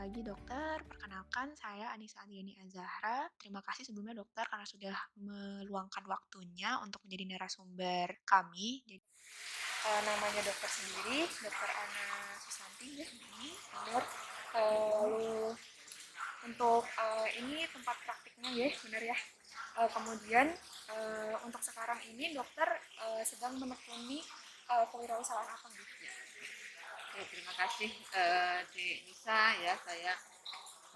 pagi dokter, perkenalkan saya Anissa Andriani Azahra. Terima kasih sebelumnya dokter karena sudah meluangkan waktunya untuk menjadi narasumber kami. Jadi, namanya dokter sendiri, Dokter Ana Susanti, ya, ini benar. Lalu untuk ini tempat praktiknya ya, benar ya. Kemudian untuk sekarang ini dokter sedang menekuni kewirausahaan apa gitu? Oke, terima kasih Dek Nisa ya. Saya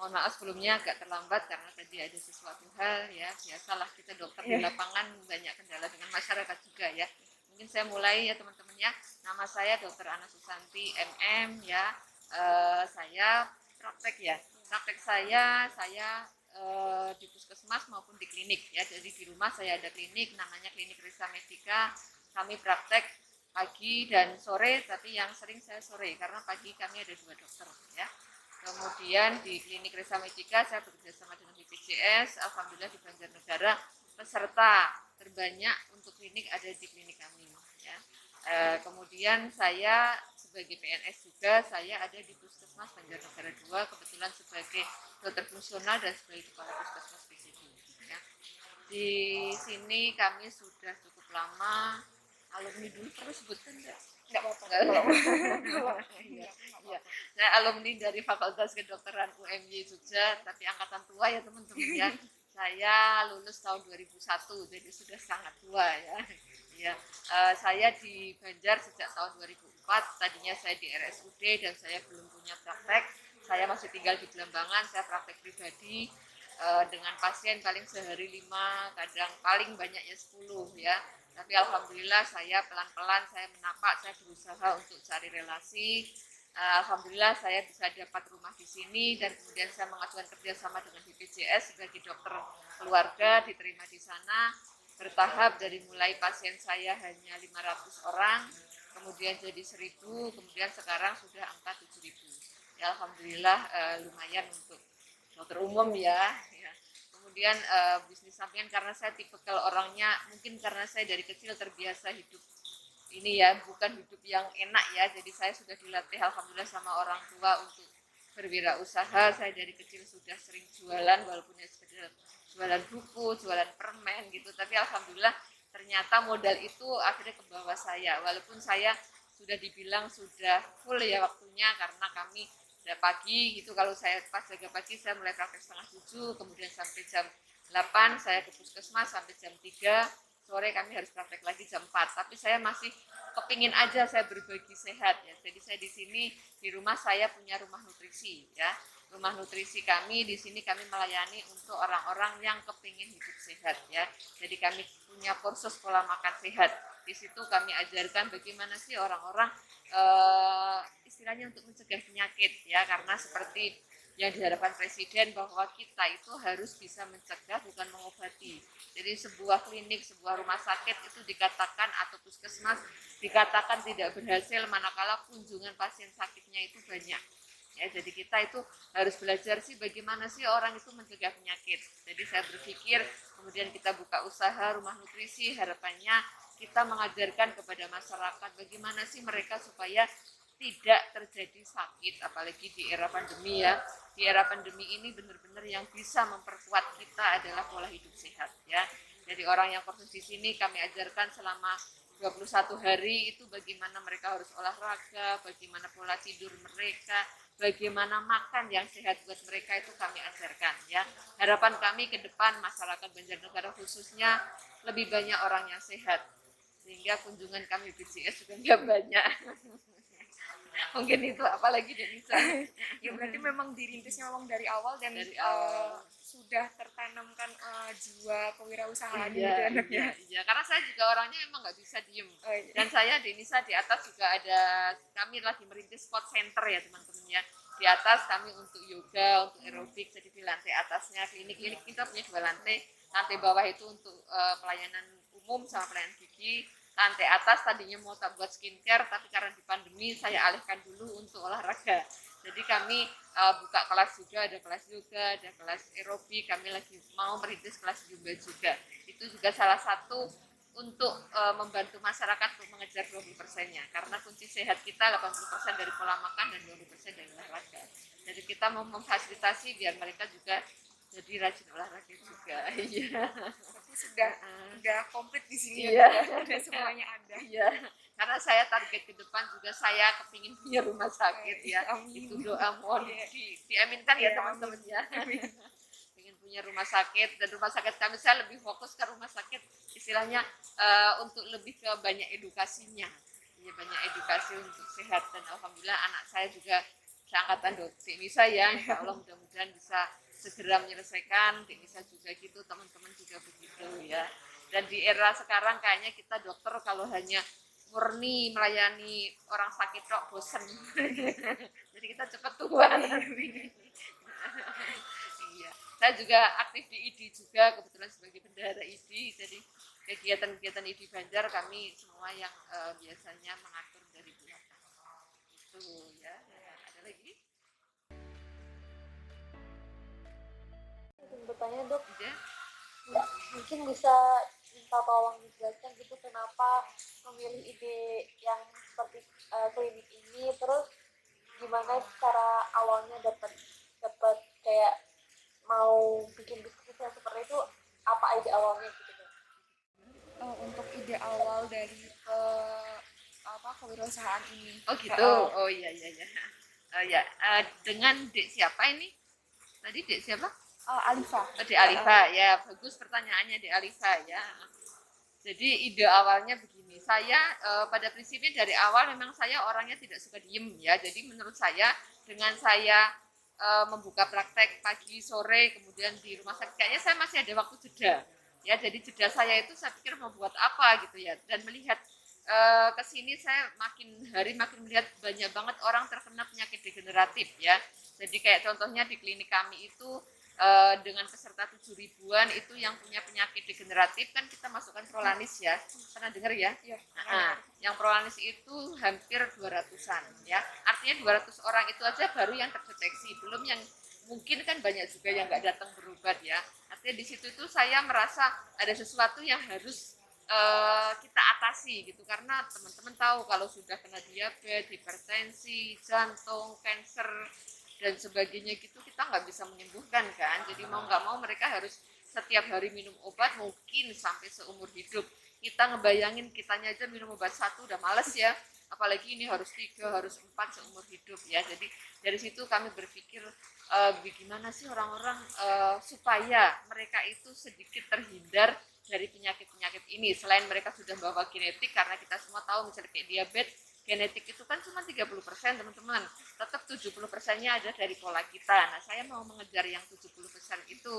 mohon maaf sebelumnya agak terlambat karena tadi ada sesuatu hal ya. Biasalah kita dokter di lapangan banyak kendala dengan masyarakat juga ya. Mungkin saya mulai ya teman-teman ya. Nama saya Dr. Ana Susanti MM ya. Saya praktek ya. Praktek saya di puskesmas maupun di klinik ya. Jadi di rumah saya ada klinik namanya Klinik Risa Medika. Kami praktek pagi dan sore, tapi yang sering saya sore karena pagi kami ada 2 dokter ya. Kemudian di Klinik Resa Medika saya bekerja sama dengan BPJS, alhamdulillah di Banjarnegara peserta terbanyak untuk klinik ada di klinik kami ya. Kemudian saya sebagai PNS juga saya ada di Puskesmas Banjarnegara 2 kebetulan sebagai dokter fungsional dan sebagai kepala puskesmas PCD ya. Di sini kami sudah cukup lama. Alumni dulu perlu sebutkan enggak? Nggak apa-apa. Iya, iya. Saya alumni dari Fakultas Kedokteran UMY Jogja, tapi angkatan tua ya teman-teman ya. Saya lulus tahun 2001, jadi sudah sangat tua ya. Ya, saya di Banjar sejak tahun 2004. Tadinya saya di RSUD dan saya belum punya praktek. Saya masih tinggal di Belambangan. Saya praktek pribadi dengan pasien paling sehari 5, kadang paling banyaknya 10 ya. Tapi alhamdulillah saya pelan-pelan saya menapak, saya berusaha untuk cari relasi. Alhamdulillah saya bisa dapat rumah di sini dan kemudian saya mengajukan kerjasama dengan BPJS sebagai dokter keluarga, diterima di sana bertahap dari mulai pasien saya hanya 500 orang, kemudian jadi 1000, kemudian sekarang sudah angka 7000. Ya alhamdulillah lumayan untuk dokter umum ya. Kemudian bisnis sampingan karena saya tipe kalau orangnya mungkin karena saya dari kecil terbiasa hidup ini ya bukan hidup yang enak ya, jadi saya sudah dilatih alhamdulillah sama orang tua untuk berwirausaha. Saya dari kecil sudah sering jualan walaupun ya sekedar jualan buku, jualan permen gitu, tapi alhamdulillah ternyata modal itu akhirnya ke bawah saya walaupun saya sudah dibilang sudah full ya waktunya karena kami pagi gitu. Kalau saya pas jaga pagi saya mulai praktek setengah 7, kemudian sampai jam 8 saya ke puskesmas sampai jam 3 sore kami harus praktek lagi jam 4. Tapi saya masih kepingin aja saya berbagi sehat ya. Jadi saya di sini di rumah saya punya rumah nutrisi ya. Rumah nutrisi kami di sini kami melayani untuk orang-orang yang kepingin hidup sehat ya. Jadi kami punya kursus pola makan sehat. Di situ kami ajarkan bagaimana sih orang-orang istilahnya untuk mencegah penyakit ya, karena seperti yang diharapkan Presiden bahwa kita itu harus bisa mencegah bukan mengobati. Jadi sebuah klinik, sebuah rumah sakit itu dikatakan atau puskesmas dikatakan tidak berhasil manakala kunjungan pasien sakitnya itu banyak. Ya, jadi kita itu harus belajar sih bagaimana sih orang itu mencegah penyakit. Jadi saya berpikir kemudian kita buka usaha rumah nutrisi, harapannya kita mengajarkan kepada masyarakat bagaimana sih mereka supaya tidak terjadi sakit, apalagi di era pandemi ya. Di era pandemi ini benar-benar yang bisa memperkuat kita adalah pola hidup sehat ya. Jadi orang yang kursus di sini kami ajarkan selama 21 hari itu bagaimana mereka harus olahraga, bagaimana pola tidur mereka, bagaimana makan yang sehat buat mereka itu kami ajarkan ya. Harapan kami ke depan masyarakat Banjarnegara khususnya lebih banyak orang yang sehat sehingga kunjungan kami BPJS juga nggak banyak. Mungkin itu apalagi Denisa. Ya berarti memang dirintisnya memang dari awal dan Dari awal. sudah tertanamkan jiwa kewirausahaan gitu Iya, ya dok iya, ya. iya. Karena saya juga orangnya emang nggak bisa diem. Oh, iya. Dan saya Denisa di atas juga ada, kami lagi merintis sport center ya teman-teman ya. Di atas kami untuk yoga, untuk aerobik, jadi di lantai atasnya klinik-klinik kita punya 2 lantai. Lantai bawah itu untuk pelayanan umum sama pelayanan gigi. Lantai atas tadinya mau tak buat skincare, tapi karena di pandemi saya alihkan dulu untuk olahraga. Jadi kami buka kelas juga, ada kelas yoga, ada kelas aerobik, kami lagi mau merintis kelas zumba juga. Itu juga salah satu untuk membantu masyarakat untuk mengejar 20%-nya. Karena kunci sehat kita 80% dari pola makan dan 20% dari olahraga. Jadi kita mau memfasilitasi biar mereka juga jadi rajin olahraga juga. Iya. Berarti sudah komplit di sini Iya. ya, Dok, ya? Semuanya ada. Iya. Karena saya target ke depan juga saya kepingin punya rumah sakit ya. Amin. Itu doa mohon diaminkan ya Iya, teman-teman ya. amin. Pengen punya rumah sakit, dan rumah sakit kami saya lebih fokus ke rumah sakit istilahnya untuk lebih ke banyak edukasinya. Ya, banyak edukasi untuk sehat, dan alhamdulillah anak saya juga seangkatan Dek Nisa ya, insya Allah mudah-mudahan bisa segera menyelesaikan. Dek Nisa juga gitu, teman-teman juga begitu ya. Dan di era sekarang kayaknya kita dokter kalau hanya murni melayani orang sakit kok bosen. Jadi kita cepat tua. Iya. Saya juga aktif di ID juga, kebetulan sebagai bendahara ID. Jadi kegiatan-kegiatan ID Banjar kami semua yang biasanya mengatur dari belakang. Itu ya. Ada lagi? Ingin bertanya, Dok, Ya. mungkin bisa minta tolong dijelaskan gitu kenapa memilih ide yang seperti klinik ini, terus gimana cara awalnya dapat dapat kayak mau bikin bisnis yang seperti itu, apa ide awalnya gitu, Dok? Untuk ide awal dari kewirausahaan ini. Oh gitu. Oh iya iya iya. Oh ya, dengan Dek siapa ini? Tadi Dek siapa? Alifa. Oh, Dek Alifa ya, bagus pertanyaannya Dek Alifa ya. Jadi ide awalnya begini, saya pada prinsipnya dari awal memang saya orangnya tidak suka diem ya. Jadi menurut saya dengan saya membuka praktek pagi sore kemudian di rumah sakit, kayaknya saya masih ada waktu jeda ya. Jadi jeda saya itu saya pikir mau buat apa gitu ya. Dan melihat kesini saya makin hari makin melihat banyak banget orang terkena penyakit degeneratif ya. Jadi kayak contohnya di klinik kami itu dengan peserta 7.000-an itu yang punya penyakit degeneratif kan kita masukkan Prolanis ya. Pernah dengar ya? Iya. Yang Prolanis itu hampir 200-an ya. Artinya 200 orang itu aja baru yang terdeteksi, belum yang mungkin kan banyak juga yang nggak datang berobat ya. Artinya di situ itu saya merasa ada sesuatu yang harus kita atasi gitu, karena teman-teman tahu kalau sudah kena diabetes, hipertensi, jantung, kanker dan sebagainya gitu kita nggak bisa menyembuhkan kan. Jadi mau nggak mau mereka harus setiap hari minum obat mungkin sampai seumur hidup. Kita ngebayangin kitanya aja minum obat satu udah males ya, apalagi ini harus 3, harus 4 seumur hidup ya. Jadi dari situ kami berpikir bagaimana sih orang-orang supaya mereka itu sedikit terhindar dari penyakit-penyakit ini. Selain mereka sudah bawa genetik, karena kita semua tahu misalnya kayak diabetes, genetik itu kan cuma 30% teman-teman, tetap 70%-nya ada dari pola kita. Nah saya mau mengejar yang 70% itu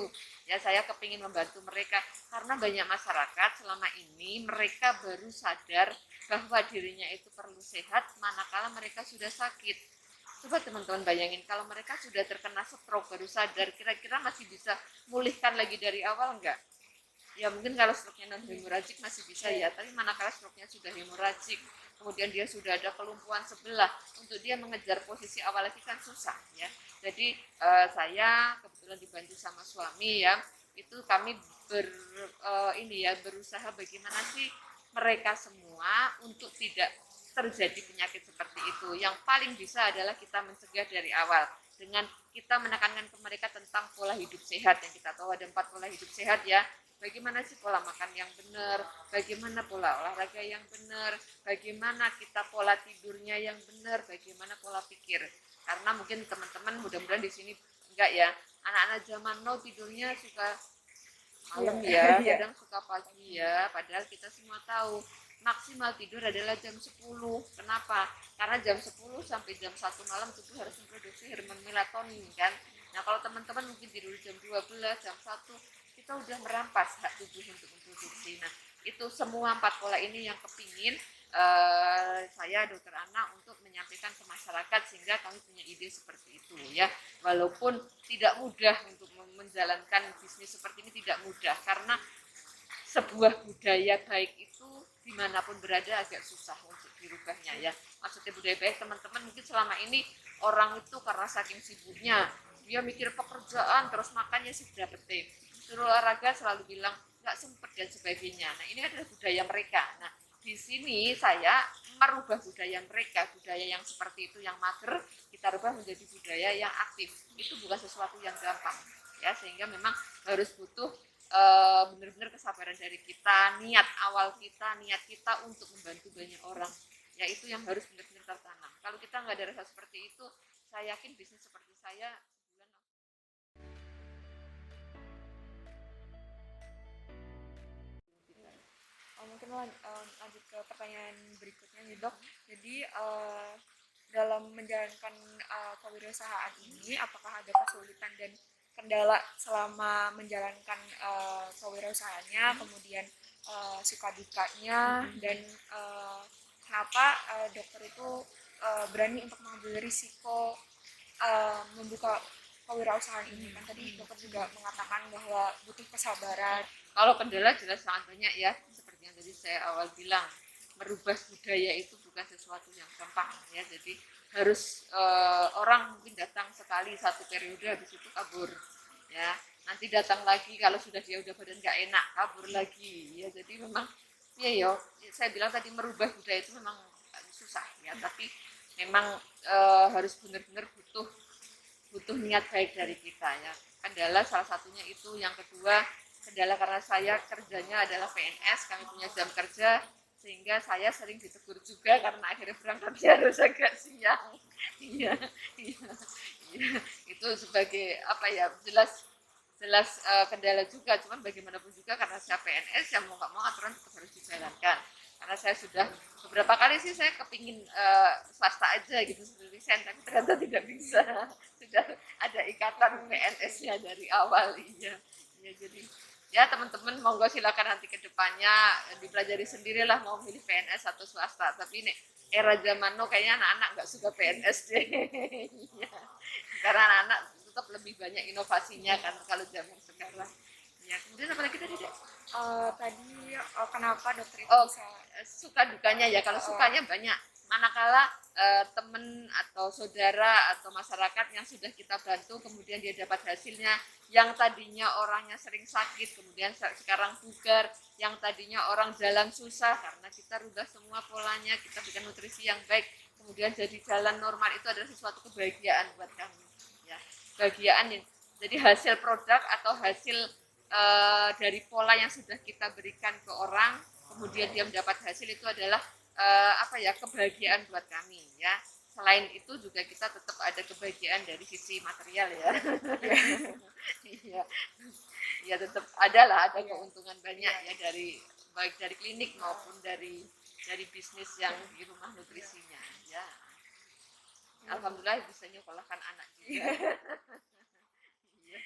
ya, saya kepingin membantu mereka, karena banyak masyarakat selama ini mereka baru sadar bahwa dirinya itu perlu sehat manakala mereka sudah sakit. Coba teman-teman bayangin kalau mereka sudah terkena stroke baru sadar, kira-kira masih bisa mulihkan lagi dari awal enggak? Ya mungkin kalau stroke-nya non hemoragik masih bisa ya, tapi manakala stroke-nya sudah hemoragik, kemudian dia sudah ada kelumpuhan sebelah, untuk dia mengejar posisi awal lagi kan susah ya. Jadi saya kebetulan dibantu sama suami ya, itu kami berusaha bagaimana sih mereka semua untuk tidak terjadi penyakit seperti itu. Yang paling bisa adalah kita mencegah dari awal dengan kita menekankan ke mereka tentang pola hidup sehat. Yang kita tahu ada 4 pola hidup sehat ya. Bagaimana sih pola makan yang benar, bagaimana pola olahraga yang benar, bagaimana kita pola tidurnya yang benar, bagaimana pola pikir. Karena mungkin teman-teman mudah-mudahan di sini enggak ya, anak-anak zaman now tidurnya suka malam ya, kadang suka pagi ya, padahal kita semua tahu maksimal tidur adalah jam 10. Kenapa? Karena jam 10 sampai jam 1 malam tubuh harus memproduksi hormon melatonin kan. Nah kalau teman-teman mungkin tidur jam 12, jam 1, kita udah merampas hak tubuh untuk memproduksi. Nah itu semua 4 pola ini yang kepingin saya dokter Ana untuk menyampaikan ke masyarakat, sehingga kami punya ide seperti itu ya. Walaupun tidak mudah untuk menjalankan bisnis seperti ini, tidak mudah karena sebuah budaya baik itu dimanapun berada agak susah untuk dirubahnya ya. Maksudnya budaya baik teman-teman mungkin selama ini orang itu karena saking sibuknya dia mikir pekerjaan terus makannya sih suruh olahraga selalu bilang nggak sempet dan sebagainya. Nah ini adalah budaya mereka. Nah di sini saya merubah budaya mereka, budaya yang seperti itu yang mager kita rubah menjadi budaya yang aktif. Itu bukan sesuatu yang gampang ya, sehingga memang harus butuh benar-benar kesabaran dari kita, niat awal kita, niat kita untuk membantu banyak orang. Ya itu yang harus benar-benar tertanam. Kalau kita nggak ada rasa seperti itu, saya yakin bisnis seperti saya sebulan. Mungkin lanjut ke pertanyaan berikutnya nih dok. Jadi dalam menjalankan kewirausahaan ini, apakah ada kesulitan dan kendala selama menjalankan kewirausahaannya, kemudian suka dukanya, dan kenapa dokter itu berani untuk mengambil risiko membuka kewirausahaan ini? Kan tadi dokter juga mengatakan bahwa butuh kesabaran. Kalau kendala jelas sangat banyak ya, seperti yang tadi saya awal bilang, merubah budaya itu bukan sesuatu yang gampang ya. Jadi harus orang mungkin datang sekali satu periode, habis itu kabur ya. Nanti datang lagi kalau sudah dia udah badan nggak enak, kabur lagi ya. Jadi memang ya yo, saya bilang tadi merubah budaya itu memang susah ya, tapi memang harus benar-benar butuh niat baik dari kita ya. Kendala salah satunya itu. Yang kedua, kendala karena saya kerjanya adalah PNS, kami punya jam kerja, sehingga saya sering ditegur juga karena akhirnya berangkatnya harus agak siang. Iya, iya, iya. Itu sebagai apa ya, jelas kendala juga, cuman bagaimanapun juga karena saya PNS, yang mau nggak mau aturan tetap harus dijalankan. Karena saya sudah beberapa kali sih saya kepingin swasta aja gitu sebelum resign, tapi ternyata tidak bisa. Sudah ada ikatan PNS-nya dari awal. Iya, ya, jadi ya teman-teman monggo silakan nanti ke depannya dipelajari sendirilah mau milih PNS atau swasta. Tapi ini era zaman now kayaknya anak-anak nggak suka PNS deh. Iya. Karena anak-anak tetap lebih banyak inovasinya kan kalau zaman sekarang. Ya, kemudian apa lagi tadi deh? Tadi kenapa dokter itu bisa Suka dukanya ya, kalau sukanya banyak, manakala teman atau saudara atau masyarakat yang sudah kita bantu kemudian dia dapat hasilnya, yang tadinya orangnya sering sakit kemudian sekarang bugar, yang tadinya orang jalan susah karena kita rubah semua polanya, kita berikan nutrisi yang baik kemudian jadi jalan normal, itu adalah sesuatu kebahagiaan buat kami ya. Kebahagiaan yang jadi hasil produk atau hasil dari pola yang sudah kita berikan ke orang kemudian dia mendapat hasil, itu adalah apa ya, kebahagiaan buat kami ya. Selain itu juga kita tetap ada kebahagiaan dari sisi material ya. Iya, ya tetap ada keuntungan banyak ya, dari baik dari klinik maupun dari bisnis yang di rumah nutrisinya ya. Alhamdulillah bisa nyekolahkan anak juga. Iya.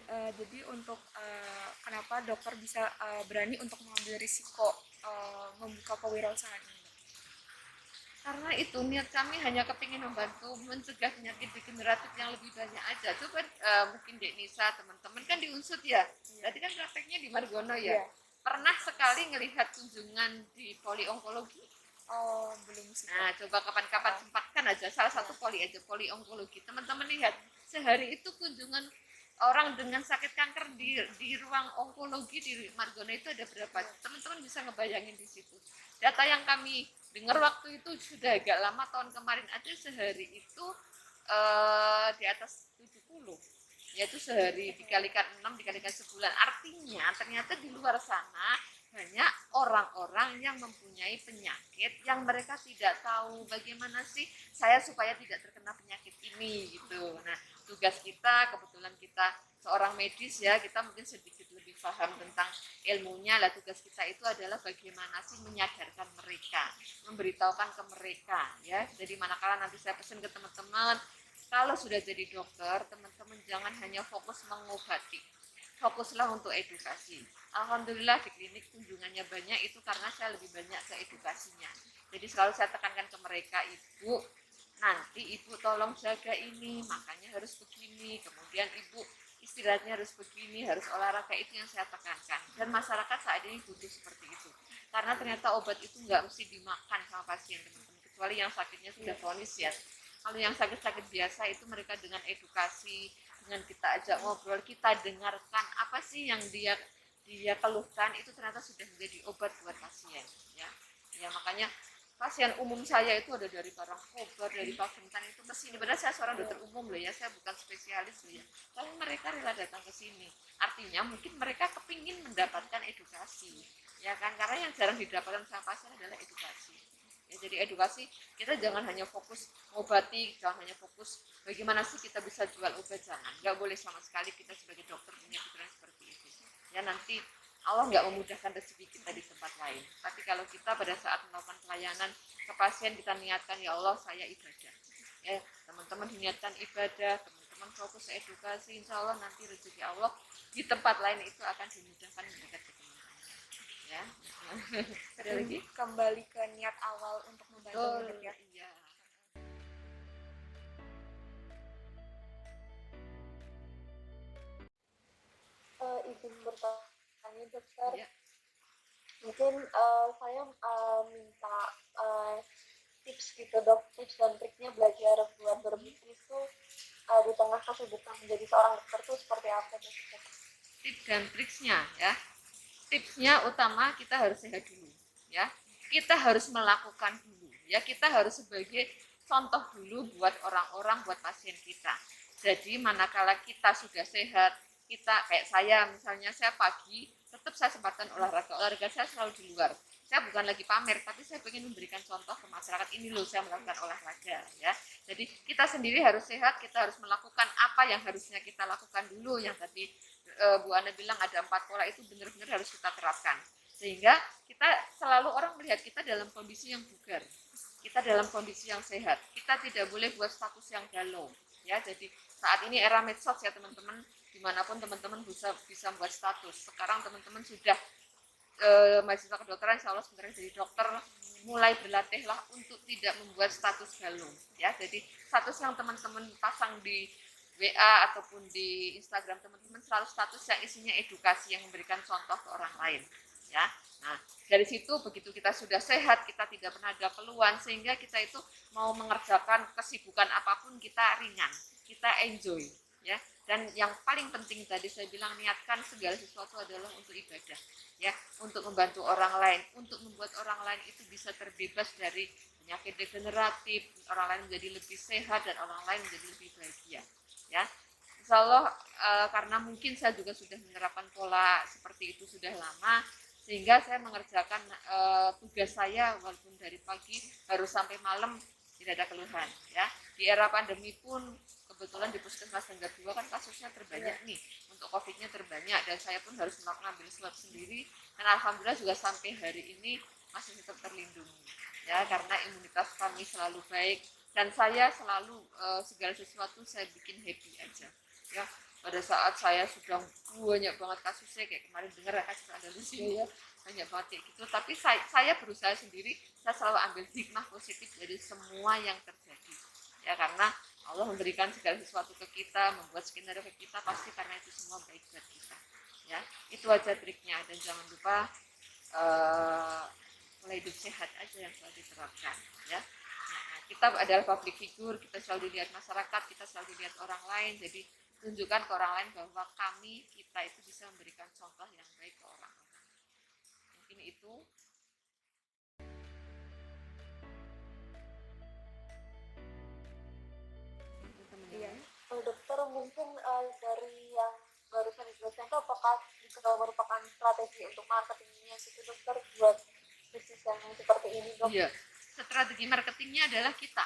jadi untuk kenapa dokter bisa berani untuk mengambil risiko membuka kewirausahaan ini? Karena itu niat kami hanya kepingin membantu mencegah penyakit degeneratif yang lebih banyak aja. Coba mungkin Dek Nisa, teman-teman kan di Unsud ya. Tadi kan prakteknya di Margono ya. Pernah sekali ngelihat kunjungan di poli onkologi? Oh, belum sih. Nah, coba kapan-kapan sempatkan aja salah satu poli aja, poli onkologi. Teman-teman lihat, sehari itu kunjungan orang dengan sakit kanker di ruang onkologi di Margono itu ada berapa? Teman-teman bisa ngebayangin di situ. Data yang kami dengar waktu itu sudah agak lama, tahun kemarin aja sehari itu di atas 70, yaitu sehari dikalikan 6 dikalikan sebulan. Artinya ternyata di luar sana banyak orang-orang yang mempunyai penyakit yang mereka tidak tahu bagaimana sih saya supaya tidak terkena penyakit ini gitu. Nah, tugas kita, kebetulan kita seorang medis ya, kita mungkin sedikit lebih paham tentang ilmunya lah. Tugas kita itu adalah bagaimana sih menyadarkan mereka, memberitahukan ke mereka ya. Jadi manakala nanti saya pesan ke teman-teman, kalau sudah jadi dokter, teman-teman jangan hanya fokus mengobati, fokuslah untuk edukasi. Alhamdulillah di klinik kunjungannya banyak, itu karena saya lebih banyak ke edukasinya. Jadi selalu saya tekankan ke mereka, ibu nanti ibu tolong jaga ini, makanya harus begini, kemudian ibu istirahatnya harus begini, harus olahraga, itu yang saya tekankan. Dan masyarakat saat ini butuh seperti itu, karena ternyata obat itu nggak mesti dimakan sama pasien teman-teman, kecuali yang sakitnya sudah kronis ya. Kalau yang sakit-sakit biasa itu mereka dengan edukasi, dengan kita ajak ngobrol, kita dengarkan apa sih yang dia keluhkan, itu ternyata sudah menjadi obat buat pasien, ya. Ya makanya pasien umum saya itu ada dari Karangkobar, dari Pasundan itu ke sini. Padahal saya seorang dokter umum loh ya, saya bukan spesialis loh ya. Tapi mereka rela datang ke sini. Artinya mungkin mereka kepingin mendapatkan edukasi, ya kan? Karena yang jarang didapatkan sama pasien adalah edukasi. Ya, jadi edukasi, kita jangan hanya fokus ngobati, jangan hanya fokus bagaimana sih kita bisa jual obat, jangan. Nggak boleh sama sekali kita sebagai dokter punya pikiran seperti itu. Ya nanti Allah nggak memudahkan rezeki kita di tempat lain. Tapi kalau kita pada saat melakukan pelayanan ke pasien, kita niatkan, ya Allah saya ibadah. Ya teman-teman niatkan ibadah, teman-teman fokus edukasi, insya Allah nanti rezeki Allah di tempat lain itu akan dimudahkan mendekat ke teman-teman. Ya. Ada lagi? Kembali ke niat awal untuk membantu Oh, ya. iya. Izin bertanya dokter, Iya. mungkin saya minta tips gitu dok, tips dan triknya belajar buat berbisnis itu di tengah kesibukan menjadi seorang dokter itu seperti apa dok? Tips dan triksnya ya. Tipsnya utama kita harus sehat dulu, ya. Kita harus melakukan dulu, ya. Kita harus sebagai contoh dulu buat orang-orang, buat pasien kita. Jadi manakala kita sudah sehat, kita kayak saya misalnya, saya pagi tetap saya sempatkan olahraga saya selalu di luar. Saya bukan lagi pamer, tapi saya ingin memberikan contoh ke masyarakat, ini loh saya melakukan olahraga, ya. Jadi kita sendiri harus sehat, kita harus melakukan apa yang harusnya kita lakukan dulu, yang tadi Bu Ana bilang ada 4 pola, itu benar-benar harus kita terapkan, sehingga kita selalu orang melihat kita dalam kondisi yang bugar, kita dalam kondisi yang sehat, kita tidak boleh buat status yang galau, ya. Jadi saat ini era medsos ya teman-teman, dimanapun teman-teman bisa membuat status. Sekarang teman-teman sudah mahasiswa kedokteran, insya Allah sebenarnya jadi dokter, mulai berlatihlah untuk tidak membuat status galau, ya. Jadi status yang teman-teman pasang di WA ataupun di Instagram teman-teman selalu status yang isinya edukasi, yang memberikan contoh ke orang lain, ya. Nah dari situ begitu kita sudah sehat, kita tidak pernah ada keluhan, sehingga kita itu mau mengerjakan kesibukan apapun kita ringan, kita enjoy, ya. Dan yang paling penting tadi saya bilang, niatkan segala sesuatu adalah untuk ibadah, ya, untuk membantu orang lain, untuk membuat orang lain itu bisa terbebas dari penyakit degeneratif, orang lain menjadi lebih sehat dan orang lain menjadi lebih bahagia, ya. Insya Allah karena mungkin saya juga sudah menerapkan pola seperti itu sudah lama, sehingga saya mengerjakan tugas saya walaupun dari pagi harus sampai malam tidak ada keluhan, ya. Di era pandemi pun kebetulan di Puskesmas Tenggar 2 kan kasusnya terbanyak nih, untuk COVID-nya terbanyak, dan saya pun harus melakukan ambil swab sendiri, dan alhamdulillah juga sampai hari ini masih tetap terlindungi, ya, karena imunitas kami selalu baik, dan saya selalu segala sesuatu saya bikin happy aja, ya. Pada saat saya sudah banyak banget kasusnya, kayak kemarin dengar kasus Andalusia ya, banyak banget kayak gitu, tapi saya berusaha sendiri, saya selalu ambil hikmah positif dari semua yang terjadi, ya, karena Allah memberikan segala sesuatu ke kita, membuat skenario ke kita, pasti karena itu semua baik buat kita, ya. Itu aja triknya, dan jangan lupa pola hidup sehat aja yang selalu diterapkan, ya. Nah, kita adalah public figure, kita selalu dilihat masyarakat, kita selalu dilihat orang lain, jadi tunjukkan ke orang lain bahwa kita itu bisa memberikan contoh yang baik ke orang-orang. Mungkin itu. Iya. Dokter, mungkin dari yang barusan dijelaskan itu apakah juga merupakan strategi untuk marketingnya gitu dokter buat bisnis yang seperti ini dok? Iya, strategi marketingnya adalah kita.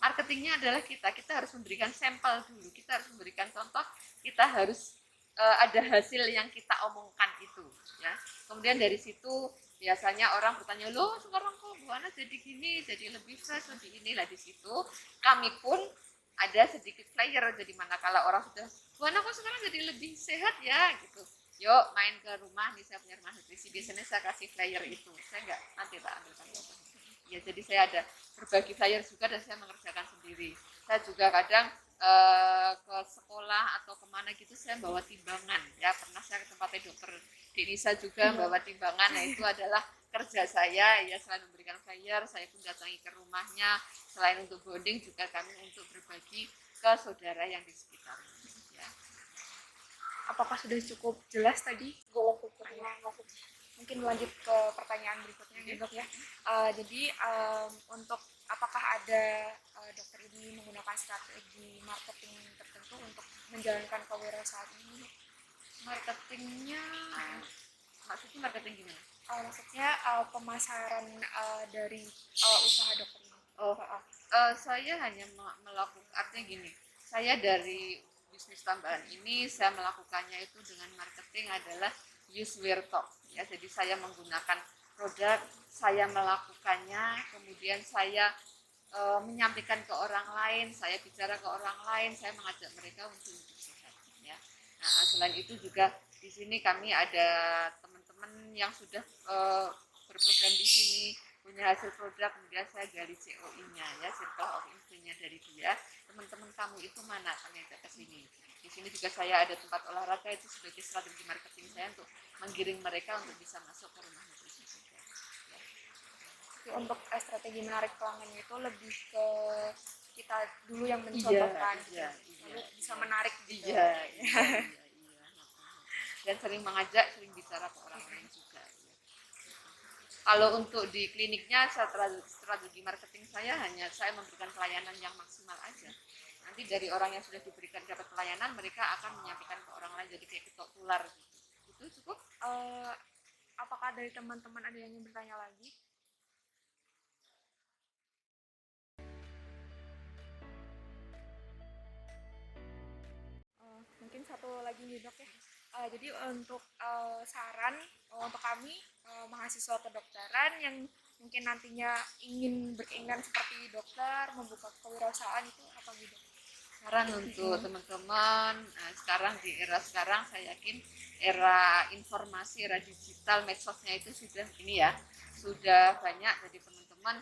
Marketingnya adalah kita harus memberikan sampel dulu, kita harus memberikan contoh, kita harus ada hasil yang kita omongkan itu, ya. Kemudian dari situ biasanya orang bertanya, loh sekarang kok Bu Ana jadi gini, jadi lebih fresh, lebih inilah. Di situ kami pun ada sedikit flyer, jadi manakala orang sudah, Bu Ana kok sekarang jadi lebih sehat ya, gitu, yuk main ke rumah nih, saya punya rumah nutrisi, biasanya saya kasih flyer itu, saya nggak, nanti tak ambilkan foto. Ya, jadi saya ada berbagi flyer juga, dan saya mengerjakan sendiri. Saya juga kadang ke sekolah atau kemana gitu saya bawa timbangan, ya. Pernah saya ke tempat dokter di Nisa juga bawa timbangan. Nah, itu adalah kerja saya ya, selain memberikan flyer, saya pun datangi ke rumahnya. Selain untuk bonding juga kami untuk berbagi ke saudara yang di sekitar. Ya. Apakah sudah cukup jelas tadi? Jelas hukumnya maksudnya. Mungkin lanjut ke pertanyaan berikutnya nih dok ya. Jadi untuk apakah ada dokter ini menggunakan strategi marketing tertentu untuk menjalankan kewirausahaan ini? Marketingnya, maksudnya marketing gimana? Maksudnya pemasaran dari usaha dokter ini. Oh, saya hanya melakukan, artinya gini, saya dari bisnis tambahan ini saya melakukannya itu dengan marketing adalah use where talk ya. Jadi saya menggunakan produk, saya melakukannya, kemudian saya menyampaikan ke orang lain, saya bicara ke orang lain, saya mengajak mereka untuk hidup sehat ya. Nah, selain itu juga di sini kami ada teman-teman yang sudah berprogram di sini, punya hasil produk, kemudian saya gali COI-nya ya, circle of influence-nya dari dia. Teman-teman kamu itu mana, kami ajak ke sini. Di sini juga saya ada tempat olahraga, itu sebagai strategi marketing saya untuk menggiring mereka untuk bisa masuk ke rumah nutrisi juga. Ya. Untuk strategi menarik pelanggan itu lebih ke kita dulu yang mencontohkan, lalu bisa menarik gitu. Iya. Dan sering mengajak, sering bicara ke orang lain juga. Kalau untuk di kliniknya, strategi marketing saya hanya saya memberikan pelayanan yang maksimal aja. Nanti dari orang yang sudah diberikan dapat pelayanan, mereka akan menyampaikan ke orang lain, jadi kayak ketok tular gitu. Itu cukup. Apakah dari teman-teman ada yang ingin bertanya lagi? Mungkin satu lagi nih dok ya. Jadi untuk saran untuk kami mahasiswa kedokteran yang mungkin nantinya ingin berkeinginan seperti dokter, membuka kewirausahaan itu apa gitu? Saran untuk teman-teman, sekarang di era sekarang saya yakin era informasi, era digital, medsosnya itu sudah ini ya, sudah banyak. Jadi teman-teman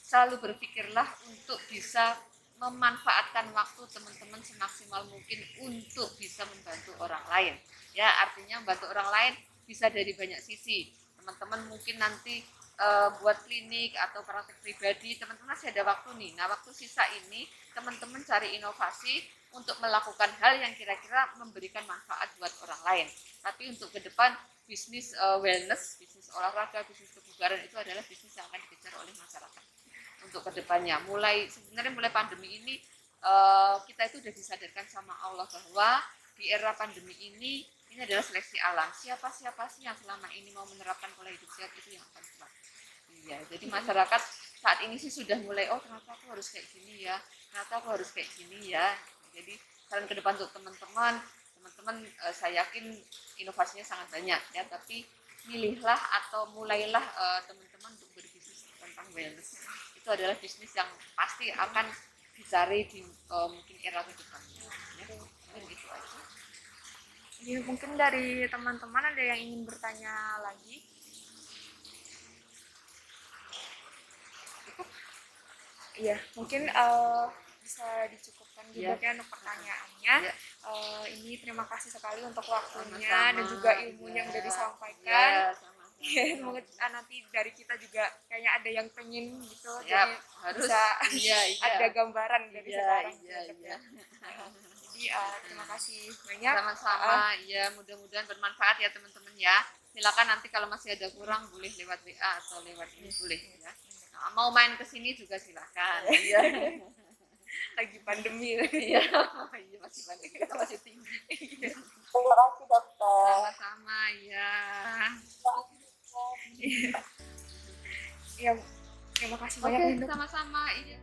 selalu berpikirlah untuk bisa memanfaatkan waktu teman-teman semaksimal mungkin untuk bisa membantu orang lain. Ya, artinya membantu orang lain bisa dari banyak sisi. Teman-teman mungkin nanti buat klinik atau praktek pribadi, teman-teman masih ada waktu nih. Nah, waktu sisa ini teman-teman cari inovasi untuk melakukan hal yang kira-kira memberikan manfaat buat orang lain. Tapi untuk ke depan bisnis wellness, bisnis olahraga, bisnis kebugaran itu adalah bisnis yang akan dikejar oleh masyarakat untuk kedepannya. Sebenarnya mulai pandemi ini kita itu sudah disadarkan sama Allah bahwa di era pandemi ini adalah seleksi alam. Siapa sih yang selama ini mau menerapkan pola hidup sehat itu yang akan kuat. Iya, jadi masyarakat saat ini sih sudah mulai, oh ternyata aku harus kayak gini ya, ternyata aku harus kayak gini ya. Jadi saran ke depan untuk teman-teman, saya yakin inovasinya sangat banyak ya, tapi pilihlah atau mulailah teman-teman untuk berbisnis tentang wellness. Itu adalah bisnis yang pasti akan dicari di mungkin era ke depannya. Ya. Mungkin itu aja. Jadi mungkin dari teman-teman ada yang ingin bertanya lagi? Iya, mungkin bisa dicukupkan juga ya untuk pertanyaannya. Ini terima kasih sekali untuk waktunya dan juga ilmunya yang sudah disampaikan. Semoga nanti dari kita juga kayaknya ada yang pengen gitu, jadi harus bisa ada gambaran dari sekarang. Jadi terima kasih banyak. Sama-sama, ya mudah-mudahan bermanfaat ya teman-teman ya. Silakan nanti kalau masih ada kurang boleh lewat WA atau lewat ini boleh ya. Nah, mau main ke sini juga silakan. Iya. Lagi pandemi. Iya, masih pandemi, kita masih tinggi. Terima kasih dokter. Sama-sama ya. Ya, terima kasih banyak. Oke, sama-sama. Iya.